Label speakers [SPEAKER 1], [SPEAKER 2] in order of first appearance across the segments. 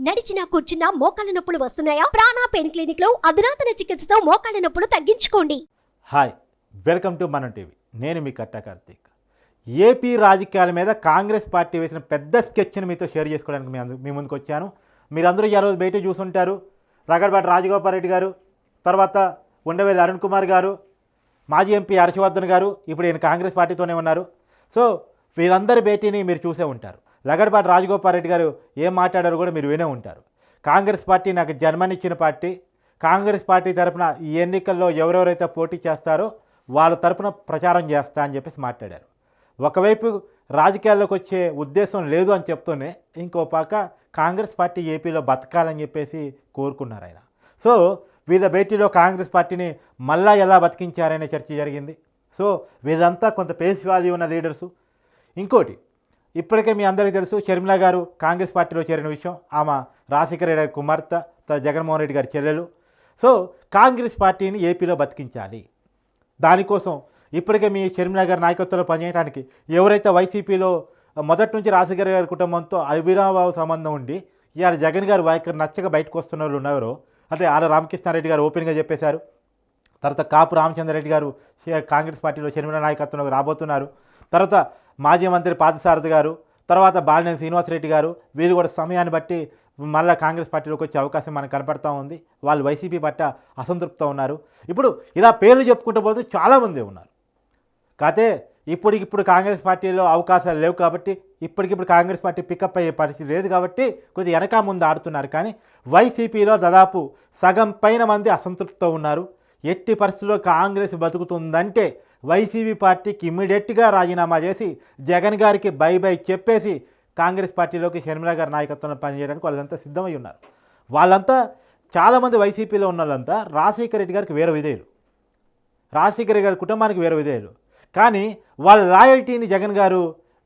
[SPEAKER 1] నడిచినా కూర్చున్నా మోకాళ్ళ నొప్పులు వస్తున్నాయా? ప్రాణ పెయిన్ క్లినిక్ లో అధునాతన చికిత్సతో మోకాళ్ళ నొప్పులు తగ్గించుకోండి.
[SPEAKER 2] హాయ్, వెల్కమ్ టు మనం టీవీ. నేను మీ కట్టా కార్తీక్. ఏపీ రాజకీయాల మీద కాంగ్రెస్ పార్టీ వేసిన పెద్ద స్కెచ్ని మీతో షేర్ చేసుకోవడానికి మీ ముందుకు వచ్చాను. మీరందరూ ఈ రోజు బయట చూసుంటారు. రగడపాటి రాజగోపాల్ రెడ్డి గారు, తర్వాత ఉండవేలి అరుణ్ కుమార్ గారు, మాజీ ఎంపీ హర్షవర్ధన్ గారు ఇప్పుడు ఈయన కాంగ్రెస్ పార్టీతోనే ఉన్నారు. సో వీరందరి భేటీని మీరు చూసే ఉంటారు. లగడపాటి రాజగోపాల్ రెడ్డి గారు ఏం మాట్లాడారో కూడా మీరు వినే ఉంటారు. కాంగ్రెస్ పార్టీ నాకు జన్మనిచ్చిన పార్టీ, కాంగ్రెస్ పార్టీ తరఫున ఈ ఎన్నికల్లో ఎవరెవరైతే పోటీ చేస్తారో వాళ్ళ తరఫున ప్రచారం చేస్తా అని చెప్పేసి మాట్లాడారు. ఒకవైపు రాజకీయాల్లోకి వచ్చే ఉద్దేశం లేదు అని చెప్తూనే ఇంకో పక్క కాంగ్రెస్ పార్టీ ఏపీలో బతకాలని చెప్పేసి కోరుకున్నారు ఆయన. సో వీళ్ళ భేటీలో కాంగ్రెస్ పార్టీని మళ్ళా ఎలా బతికించారనే చర్చ జరిగింది. సో వీళ్ళంతా కొంత పేస్ వాల్యూ ఉన్న లీడర్సు. ఇంకోటి, ఇప్పటికే మీ అందరికీ తెలుసు, షర్మిల గారు కాంగ్రెస్ పార్టీలో చేరిన విషయం. ఆమె రాజశేఖర రెడ్డి గారి కుమార్తె, జగన్మోహన్ రెడ్డి గారి చెల్లెలు. సో కాంగ్రెస్ పార్టీని ఏపీలో బతికించాలి. దానికోసం ఇప్పటికే మీ షర్మిల గారి నాయకత్వంలో పనిచేయడానికి ఎవరైతే వైసీపీలో మొదటి నుంచి రాజశేఖర గారి కుటుంబంతో అవినాభావ సంబంధం ఉండి ఇవాళ జగన్ గారు వైఖరి నచ్చక బయటకు వస్తున్న వాళ్ళు ఉన్నారో, అంటే ఆర్ రామకృష్ణారెడ్డి గారు ఓపెన్గా చెప్పేశారు. తర్వాత కాపు రామచంద్రరెడ్డి గారు కాంగ్రెస్ పార్టీలో షర్మిల నాయకత్వంలో రాబోతున్నారు. తర్వాత మాజీ మంత్రి పార్థసారథి గారు, తర్వాత బాలినేని శ్రీనివాసరెడ్డి గారు, వీళ్ళు కూడా సమయాన్ని బట్టి మళ్ళీ కాంగ్రెస్ పార్టీలోకి వచ్చే అవకాశం మనకు కనపడతా ఉంది. వాళ్ళు వైసీపీ పట్ల అసంతృప్తితో ఉన్నారు. ఇప్పుడు ఇలా పేర్లు చెప్పుకుంటూ పోతే చాలామంది ఉన్నారు. కాకపోతే ఇప్పుడు కాంగ్రెస్ పార్టీలో అవకాశాలు లేవు కాబట్టి, ఇప్పటికిప్పుడు కాంగ్రెస్ పార్టీ పికప్ అయ్యే పరిస్థితి లేదు కాబట్టి కొద్దిగా వెనక ముందు ఆడుతున్నారు. కానీ వైసీపీలో దాదాపు సగం పైన మంది అసంతృప్తితో ఉన్నారు. ఎట్టి పరిస్థితుల్లో కాంగ్రెస్ బతుకుతుందంటే వైసీపీ పార్టీకి ఇమ్మీడియట్గా రాజీనామా చేసి జగన్ గారికి బై బై చెప్పేసి కాంగ్రెస్ పార్టీలోకి షర్మిల గారి నాయకత్వంలో పనిచేయడానికి వాళ్ళంతా సిద్ధమై ఉన్నారు. వాళ్ళంతా చాలామంది వైసీపీలో ఉన్న వాళ్ళంతా రాజశేఖర రెడ్డి గారికి వేరే విధేయులు, రాజశేఖర రెడ్డి గారి కుటుంబానికి వేరే విధేయులు. కానీ వాళ్ళ లాయల్టీని జగన్ గారు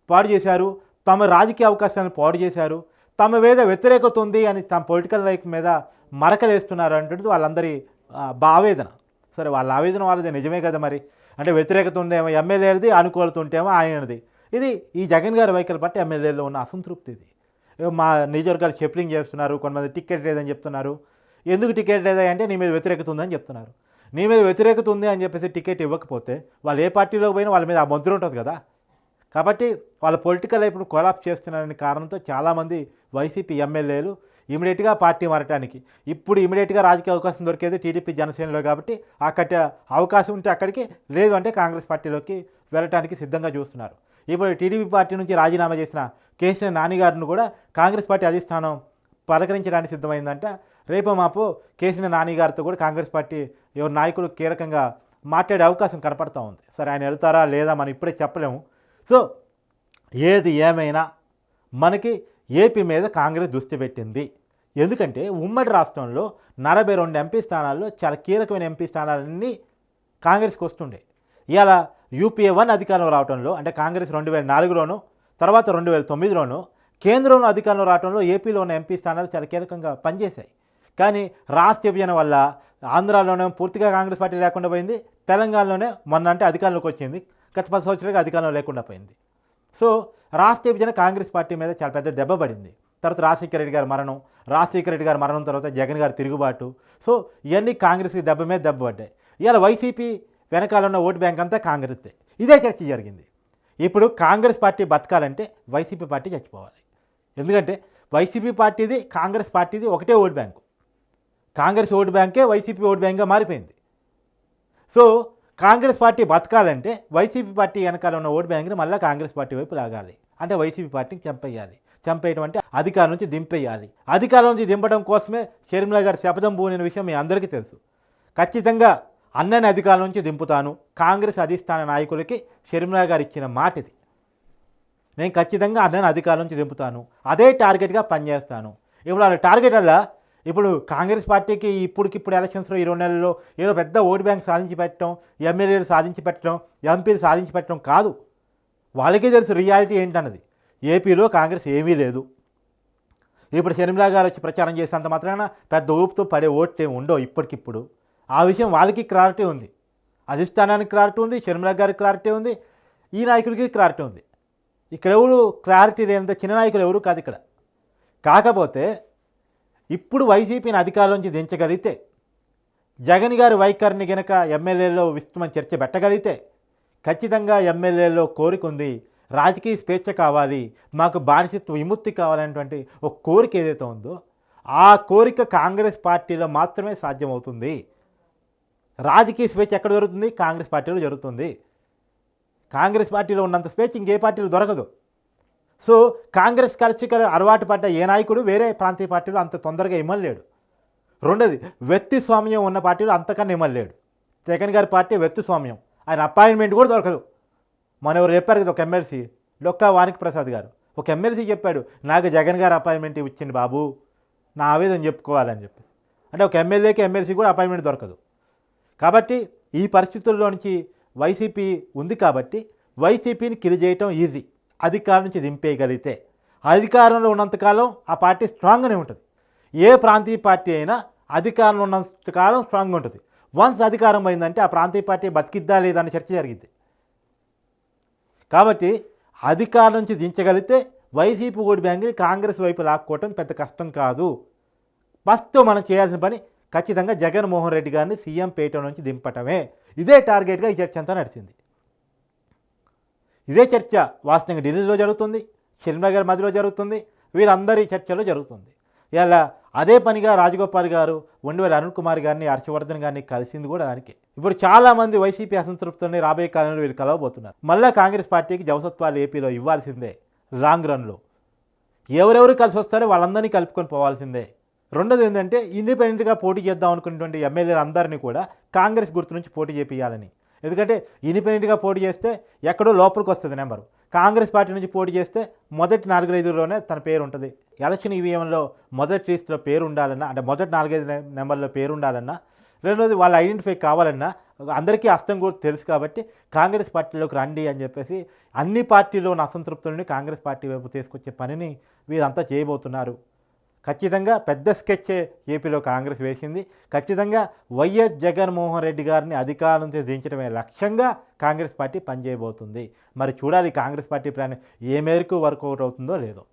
[SPEAKER 2] పాడు చేశారు, తమ రాజకీయ అవకాశాలను పాడు చేశారు, తమ మీద వ్యతిరేకత ఉంది అని తమ పొలిటికల్ లైఫ్ మీద మరకలేస్తున్నారు అంటుంది వాళ్ళందరి ఆవేదన. సరే, వాళ్ళ ఆవేదన వాళ్ళది నిజమే కదా. మరి అంటే వ్యతిరేకత ఉందేమో ఎమ్మెల్యేది, అనుకూలత ఉంటేమో ఆయనది. ఇది ఈ జగన్ గారి వైఖరి పట్టి ఎమ్మెల్యేలో ఉన్న అసంతృప్తి. ఇది మా నియోజకవర్గాలు షెఫ్లింగ్ చేస్తున్నారు, కొంతమంది టికెట్ లేదని చెప్తున్నారు. ఎందుకు టికెట్ లేదా అంటే నీ మీద వ్యతిరేకత ఉందని చెప్తున్నారు. నీ మీద వ్యతిరేకత ఉంది అని చెప్పేసి టికెట్ ఇవ్వకపోతే వాళ్ళు ఏ పార్టీలోకి పోయినా వాళ్ళ మీద ఆ ముద్ర ఉంటుంది కదా. కాబట్టి వాళ్ళ పొలిటికల్ లైఫ్ను కొలాప్స్ చేస్తున్నారనే కారణంతో చాలామంది వైసీపీ ఎమ్మెల్యేలు ఇమీడియట్గా పార్టీ మారటానికి, ఇప్పుడు ఇమీడియట్గా రాజకీయ అవకాశం దొరికేది టీడీపీ జనసేనలో కాబట్టి అక్కడ అవకాశం ఉంటే అక్కడికి, లేదు అంటే కాంగ్రెస్ పార్టీలోకి వెళ్ళటానికి సిద్ధంగా చూస్తున్నారు. ఇప్పుడు టీడీపీ పార్టీ నుంచి రాజీనామా చేసిన కేసీఆర్ నాని గారిని కూడా కాంగ్రెస్ పార్టీ అధిష్టానం పలకరించడానికి సిద్ధమైందంట. రేపు మాపు కేసీఆర్ నాని గారితో కూడా కాంగ్రెస్ పార్టీ ఎవరు నాయకులు కీలకంగా మాట్లాడే అవకాశం కనపడుతూ ఉంది. సరే, ఆయన వెళ్తారా లేదా మనం ఇప్పుడే చెప్పలేము. సో ఏది ఏమైనా మనకి ఏపీ మీద కాంగ్రెస్ దృష్టి పెట్టింది. ఎందుకంటే ఉమ్మడి రాష్ట్రంలో 42 ఎంపీ స్థానాల్లో చాలా కీలకమైన ఎంపీ స్థానాలన్నీ కాంగ్రెస్కి వస్తుండే. ఇవాళ యూపీఏ 1 అధికారంలో రావడంలో, అంటే కాంగ్రెస్ 2004లోనూ తర్వాత 2009లోనూ కేంద్రంలో అధికారంలో రావడంలో ఏపీలో ఉన్న ఎంపీ స్థానాలు చాలా కీలకంగా పనిచేశాయి. కానీ రాష్ట్ర విభజన వల్ల ఆంధ్రాలోనే పూర్తిగా కాంగ్రెస్ పార్టీ లేకుండా పోయింది, తెలంగాణలోనే మొన్న అంటే అధికారంలోకి వచ్చింది, గత 10 సంవత్సరాలుగా అధికారంలో లేకుండా పోయింది. సో రాష్ట్ర విభజన కాంగ్రెస్ పార్టీ మీద చాలా పెద్ద దెబ్బ పడింది. తర్వాత రాజశేఖర రెడ్డి గారి మరణం తర్వాత జగన్ గారి తిరుగుబాటు. సో ఇవన్నీ కాంగ్రెస్కి దెబ్బ మీద దెబ్బ పడ్డాయి. ఇవాళ వైసీపీ వెనకాల ఉన్న ఓటు బ్యాంక్ అంతా కాంగ్రెస్దే. ఇదే చర్చ జరిగింది. ఇప్పుడు కాంగ్రెస్ పార్టీ బతకాలంటే వైసీపీ పార్టీ చచ్చిపోవాలి. ఎందుకంటే వైసీపీ పార్టీది కాంగ్రెస్ పార్టీది ఒకటే ఓటు బ్యాంకు. కాంగ్రెస్ ఓటు బ్యాంకే వైసీపీ ఓటు బ్యాంక్గా మారిపోయింది. సో కాంగ్రెస్ పార్టీ బతకాలంటే వైసీపీ పార్టీ వెనకాల ఉన్న ఓటు బ్యాంక్ని మళ్ళీ కాంగ్రెస్ పార్టీ వైపు లాగాలి. అంటే వైసీపీ పార్టీని చంపేయడం అంటే అధికారం నుంచి దింపేయాలి. అధికారం నుంచి దింపడం కోసమే షర్మిల గారు శపథం పూనిన విషయం మీ అందరికీ తెలుసు. ఖచ్చితంగా అన్నని అధికారం నుంచి దింపుతాను, కాంగ్రెస్ అధిష్టాన నాయకులకి షర్మిల గారు ఇచ్చిన మాట ఇది. నేను ఖచ్చితంగా అన్నని అధికారం నుంచి దింపుతాను, అదే టార్గెట్గా పనిచేస్తాను. ఇప్పుడు వాళ్ళ టార్గెట్ వల్ల ఇప్పుడు కాంగ్రెస్ పార్టీకి ఇప్పుడిప్పుడు ఎలక్షన్స్లో 20 నెలల్లో ఏదో పెద్ద ఓటు బ్యాంక్ సాధించి పెట్టడం, ఎమ్మెల్యేలు సాధించి పెట్టడం, ఎంపీలు సాధించి పెట్టడం కాదు. వాళ్ళకే తెలుసు రియాలిటీ ఏంటన్నది. ఏపీలో కాంగ్రెస్ ఏమీ లేదు. ఇప్పుడు షర్మిల గారు వచ్చి ప్రచారం చేసేంత మాత్రాన పెద్ద ఊపుతో పడే ఓట్లు ఏమి ఉండవు ఇప్పటికిప్పుడు. ఆ విషయం వాళ్ళకి క్లారిటీ ఉంది, అధిష్టానానికి క్లారిటీ ఉంది, షర్మిల గారికి క్లారిటీ ఉంది, ఈ నాయకులకి క్లారిటీ ఉంది. ఇక్కడ ఎవరు క్లారిటీ లేనంత చిన్న నాయకులు ఎవరు కాదు ఇక్కడ. కాకపోతే ఇప్పుడు వైసీపీని అధికారంలోంచి దించగలిగితే, జగన్ గారి వైఖరిని గనక ఎమ్మెల్యేలో విస్తృతమైన చర్చ పెట్టగలిగితే, ఖచ్చితంగా ఎమ్మెల్యేలో కోరిక ఉంది, రాజకీయ స్వేచ్ఛ కావాలి, మాకు బానిసత్వ విముక్తి కావాలనేటువంటి ఒక కోరిక ఏదైతే ఉందో ఆ కోరిక కాంగ్రెస్ పార్టీలో మాత్రమే సాధ్యమవుతుంది. రాజకీయ స్వేచ్ఛ ఎక్కడ జరుగుతుంది? కాంగ్రెస్ పార్టీలో జరుగుతుంది. కాంగ్రెస్ పార్టీలో ఉన్నంత స్వేచ్ఛ ఇంకే పార్టీలో దొరకదు. సో కాంగ్రెస్ కల్చర్ అలవాటు పడ్డ ఏ నాయకుడు వేరే ప్రాంతీయ పార్టీలో అంత తొందరగా ఇమ్మలేడు. రెండోది, వ్యక్తి స్వామ్యం ఉన్న పార్టీలో అంతకన్నా ఇమ్మలేడు. జగన్ గారి పార్టీ వ్యక్తి స్వామ్యం, ఆయన అపాయింట్మెంట్ కూడా దొరకదు. మన ఎవరు చెప్పారు కదా, ఒక ఎమ్మెల్సీ డొక్కా వానికి ప్రసాద్ గారు ఒక ఎమ్మెల్సీ చెప్పాడు, నాకు జగన్ గారు అపాయింట్మెంట్ ఇచ్చింది బాబు, నా ఆవేదన చెప్పుకోవాలని చెప్పి. అంటే ఒక ఎమ్మెల్యేకి ఎమ్మెల్సీ కూడా అపాయింట్మెంట్ దొరకదు. కాబట్టి ఈ పరిస్థితుల్లో నుంచి వైసీపీ ఉంది కాబట్టి వైసీపీని కిల్ చేయటం ఈజీ. అధికారం నుంచి దింపేయగలిగితే, అధికారంలో ఉన్నంతకాలం ఆ పార్టీ స్ట్రాంగ్గానే ఉంటుంది. ఏ ప్రాంతీయ పార్టీ అయినా అధికారంలో ఉన్నంతకాలం స్ట్రాంగ్గా ఉంటుంది. వన్స్ అధికారం పోయిందంటే ఆ ప్రాంతీయ పార్టీ బతికిద్దా లేదా అనే చర్చ జరిగింది. కాబట్టి అధికారం నుంచి దించగలిగితే వైసీపీ ఓటు బ్యాంక్ని కాంగ్రెస్ వైపు లాక్కోవటం పెద్ద కష్టం కాదు. ఫస్ట్ మనం చేయాల్సిన పని ఖచ్చితంగా జగన్మోహన్ రెడ్డి గారిని సీఎం పీఠం నుంచి దింపటమే. ఇదే టార్గెట్గా ఈ చర్చ అంతా నడిచింది. ఇదే చర్చ వాస్తవంగా ఢిల్లీలో జరుగుతుంది, షర్మిల మధ్యలో జరుగుతుంది, వీళ్ళందరి చర్చలో జరుగుతుంది. ఇలా అదే పనిగా రాజగోపాల్ గారు ఉండవేల అరుణ్ కుమార్ గారిని, హర్షవర్ధన్ గారిని కలిసింది కూడా దానికి. ఇప్పుడు చాలామంది వైసీపీ అసంతృప్తుల్ని రాబోయే కాలంలో వీళ్ళు కలవబోతున్నారు. మళ్ళీ కాంగ్రెస్ పార్టీకి జవసత్వాలు ఏపీలో ఇవ్వాల్సిందే. లాంగ్ రన్లో ఎవరెవరు కలిసి వస్తారో వాళ్ళందరినీ కలుపుకొని పోవాల్సిందే. రెండోది ఏంటంటే, ఇండిపెండెంట్గా పోటీ చేద్దాం అనుకున్నటువంటి ఎమ్మెల్యేలు అందరినీ కూడా కాంగ్రెస్ గుర్తు నుంచి పోటీ చేయాలని. ఎందుకంటే ఇండిపెండెంట్గా పోటీ చేస్తే ఎక్కడో లోపలికి వస్తుంది నెంబరు. కాంగ్రెస్ పార్టీ నుంచి పోటీ చేస్తే మొదటి 4-5లోనే తన పేరు ఉంటుంది. ఎలక్షన్ ఈవీఎంలో మొదటి లిస్టులో పేరు ఉండాలన్నా, అంటే మొదటి 4-5 నెంబర్లో పేరు ఉండాలన్నా, రెండోది వాళ్ళు ఐడెంటిఫై కావాలన్నా అందరికీ అస్తం కూడా తెలుసు. కాబట్టి కాంగ్రెస్ పార్టీలోకి రండి అని చెప్పేసి అన్ని పార్టీలో ఉన్న అసంతృప్తులని కాంగ్రెస్ పార్టీ వైపు తీసుకొచ్చే పనిని వీరంతా చేయబోతున్నారు. ఖచ్చితంగా పెద్ద స్కెచ్చే ఏపీలో కాంగ్రెస్ వేసింది. ఖచ్చితంగా వైఎస్ జగన్మోహన్ రెడ్డి గారిని అధికారం నుంచి దించడమే లక్ష్యంగా కాంగ్రెస్ పార్టీ పనిచేయబోతుంది. మరి చూడాలి కాంగ్రెస్ పార్టీ ప్లాన్ ఏ మేరకు వర్కౌట్ అవుతుందో లేదో.